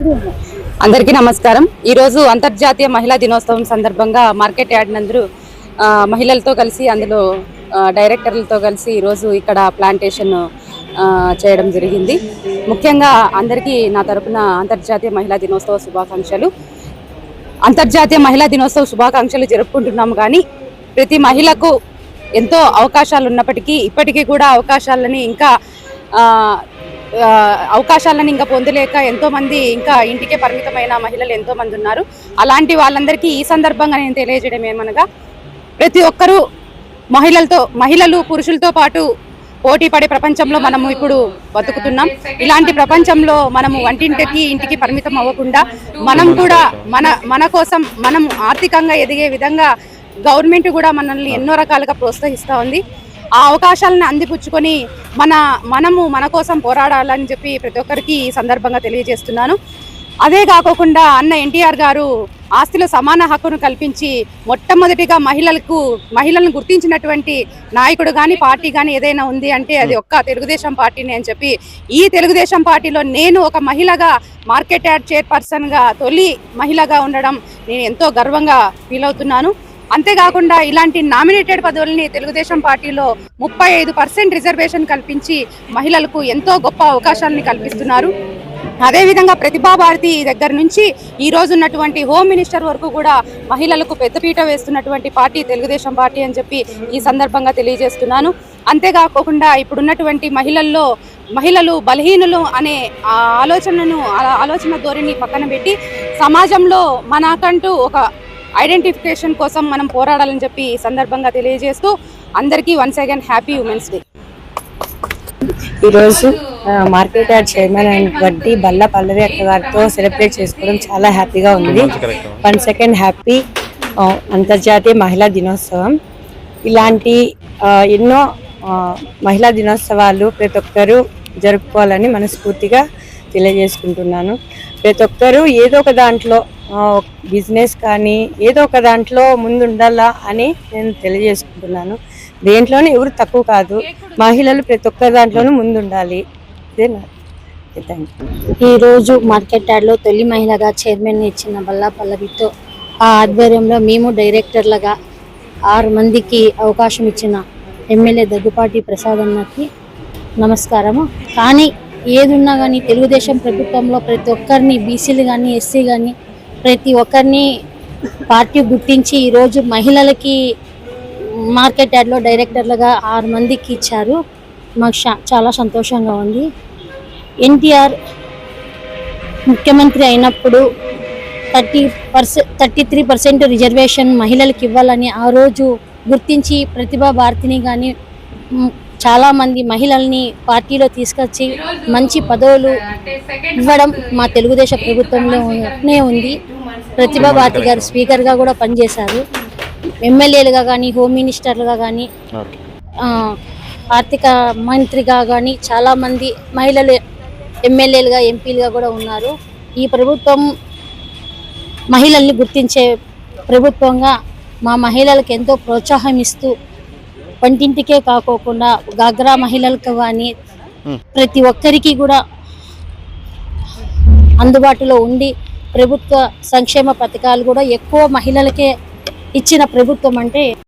అందరికీ నమస్కారం। ఈ రోజు అంతర్జాతీయ మహిళా దినోత్సవం సందర్భంగా మార్కెట్ యార్డ్ నందు మహిళలతో కలిసి అందులో డైరెక్టర్లతో కలిసి ఈ రోజు ఇక్కడ ప్లాంటేషన్ చేయడం జరిగింది। ముఖ్యంగా అందరికీ నా తరపున అంతర్జాతీయ మహిళా దినోత్సవ శుభాకాంక్షలు। అంతర్జాతీయ మహిళా దినోత్సవ శుభాకాంక్షలు జరుపుకుంటున్నాం కానీ ప్రతి మహిళకు ఎంతో అవకాశాలు ఉన్నప్పటికీ ఇప్పటికీ కూడా అవకాశాలని ఇంకా పొందలేక ఎంతో మంది ఇంకా ఇంటికే పరిమితమైన మహిళలు ఎంతో మంది ఉన్నారు। అలాంటి వాళ్ళందరికీ ఈ సందర్భంగా నేను తెలియజేయడం ఏమనగా ప్రతి ఒక్కరూ మహిళలు పురుషులతో పాటు పోటీ పడే ప్రపంచంలో మనము ఇప్పుడు బతుకుతున్నాం। ఇలాంటి ప్రపంచంలో మనము ఇంటికి పరిమితం అవ్వకుండా మనం కూడా మన కోసం మనం ఆర్థికంగా ఎదిగే విధంగా గవర్నమెంట్ కూడా మనల్ని ఎన్నో రకాలుగా ప్రోత్సహిస్తూ ఉంది। ఆ అవకాశాలను అందిపుచ్చుకొని మన కోసం పోరాడాలని చెప్పి ప్రతి ఒక్కరికి ఈ సందర్భంగా తెలియజేస్తున్నాను। అదే కాకుండా అన్న ఎన్టీఆర్ గారు ఆస్తిలో సమాన హక్కును కల్పించి మొట్టమొదటిగా మహిళలను గుర్తించినటువంటి నాయకుడు కానీ పార్టీ కానీ ఏదైనా ఉంది అంటే అది ఒక్క తెలుగుదేశం పార్టీని అని చెప్పి ఈ తెలుగుదేశం పార్టీలో నేను ఒక మహిళగా మార్కెట్ యార్డ్ చైర్పర్సన్గా తొలి మహిళగా ఉండడం నేను ఎంతో గర్వంగా ఫీల్ అవుతున్నాను। అంతేకాకుండా ఇలాంటి నామినేటెడ్ పదవుల్ని తెలుగుదేశం పార్టీలో 35% రిజర్వేషన్ కల్పించి మహిళలకు ఎంతో గొప్ప అవకాశాలని కల్పిస్తున్నారు। అదేవిధంగా ప్రతిభా భారతి దగ్గర నుంచి ఈ రోజు ఉన్నటువంటి హోమ్ మినిస్టర్ వరకు కూడా మహిళలకు పెద్దపీట వేస్తున్నటువంటి పార్టీ తెలుగుదేశం పార్టీ అని చెప్పి ఈ సందర్భంగా తెలియజేస్తున్నాను। అంతేకాకుండా ఇప్పుడున్నటువంటి మహిళలు బలహీనులు అనే ఆలోచన ధోరణి పక్కన పెట్టి సమాజంలో మనకంటూ ఒక ఐడెంటిఫికేషన్ కోసం మనం పోరాడాలని చెప్పి ఈ సందర్భంగా తెలియజేస్తూ అందరికీ once again happy women's day. ఈరోజు మార్కెట్ యార్డ్ చైర్మన్ అండ్ వడ్డీ బల్ల పల్లవి అక్క గారితో సెలబ్రేట్ చేసుకోవడం చాలా హ్యాపీగా ఉంది। 1 సెకండ్ హ్యాపీ అంతర్జాతీయ మహిళా దినోత్సవం। ఇలాంటి ఎన్నో మహిళా దినోత్సవాలు ప్రతి ఒక్కరూ జరుపుకోవాలని మనస్ఫూర్తిగా తెలియజేసుకుంటున్నాను। ప్రతి ఒక్కరూ ఏదో ఒక దాంట్లో బిజినెస్ కానీ ఏదో ఒక దాంట్లో ముందు ఉండాలా అని నేను తెలియజేసుకుంటున్నాను। దేంట్లోనే ఎవరు తక్కువ కాదు, మహిళలు ప్రతి ఒక్క దాంట్లోనూ ముందు ఉండాలి। ఈరోజు మార్కెట్ యార్డ్లో తొలి మహిళగా చైర్మన్ ఇచ్చిన బల్లా పల్లవితో ఆ ఆధ్వర్యంలో మేము డైరెక్టర్లుగా 6 మందికి అవకాశం ఇచ్చిన ఎమ్మెల్యే దగ్గుపాటి ప్రసాద్ అన్నకి నమస్కారము। కానీ ఏదున్నా కానీ తెలుగుదేశం ప్రభుత్వంలో ప్రతి ఒక్కరిని బీసీలు కానీ ఎస్సీ కానీ ప్రతి ఒక్కరిని పార్టీ గుర్తించి ఈరోజు మహిళలకి మార్కెట్ యార్డ్లో డైరెక్టర్లుగా 6 మందికి ఇచ్చారు। మాకు చాలా సంతోషంగా ఉంది। ఎన్టీఆర్ ముఖ్యమంత్రి అయినప్పుడు 33% రిజర్వేషన్ మహిళలకు ఇవ్వాలని ఆ రోజు గుర్తించి ప్రతిభా భారతిని కానీ చాలామంది మహిళల్ని పార్టీలో తీసుకొచ్చి మంచి పదవులు ఇవ్వడం మా తెలుగుదేశం ప్రభుత్వంలోనే ఉంది। ప్రతిభా భారతి గారు స్పీకర్గా కూడా పనిచేశారు। ఎమ్మెల్యేలుగా కానీ హోమ్ మినిస్టర్లుగా కానీ ఆర్థిక మంత్రిగా కానీ చాలామంది మహిళలు ఎమ్మెల్యేలుగా ఎంపీలుగా కూడా ఉన్నారు। ఈ ప్రభుత్వం మహిళల్ని గుర్తించే ప్రభుత్వంగా మా మహిళలకు ఎంతో ప్రోత్సాహం ఇస్తూ వంటింటికే కాకోకుండా గాగ్రా మహిళలకు కానీ ప్రతి ఒక్కరికి కూడా అందుబాటులో ఉండి ప్రభుత్వ సంక్షేమ పథకాలు కూడా ఎక్కువ మహిళలకే ఇచ్చిన ప్రభుత్వం అంటే